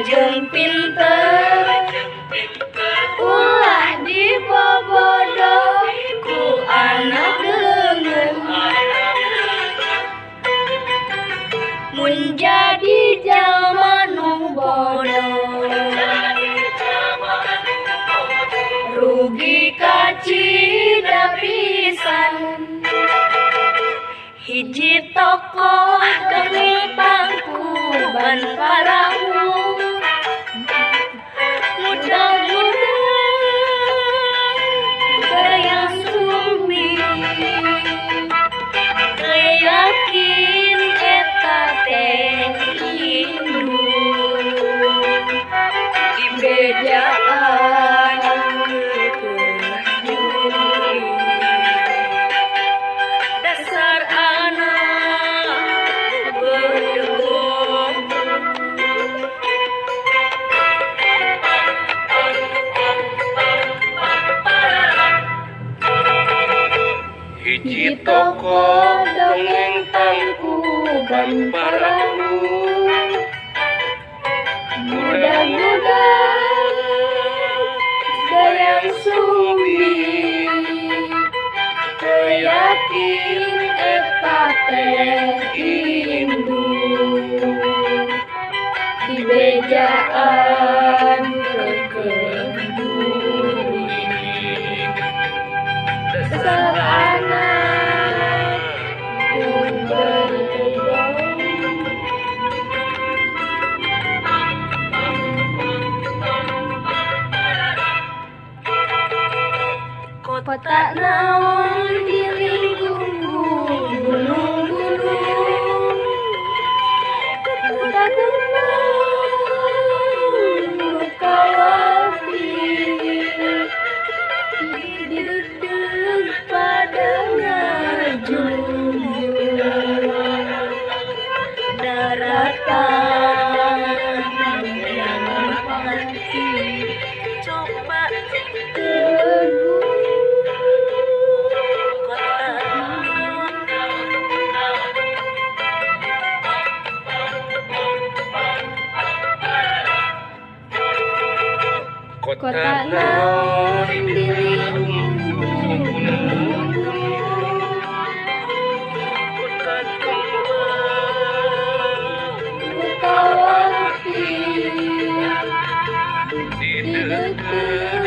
jeung pinter, ulah dibobodoh ku anak deungeun. Mun jadi jalma nu bodoh, rugi kacida pisan. Hiji tokoh dongeng tangkuban parahu, mudah-mudahan dayang sumi yakin eta teh indu di bejaan dasar anak berdegong. Hiji tokoh dongeng tangkuban parahu, Mudah-mudahan dayang sumi yakin eta teh indu di bejaan kekeduling dasar anak berdegong. Kota naon dilingkung gunung-gunung, kota gembang kawati diduduk pada ngajunjung daratan yang pasti coba teguh. Kota naon dilingkung gunung, kota kawati dideukeut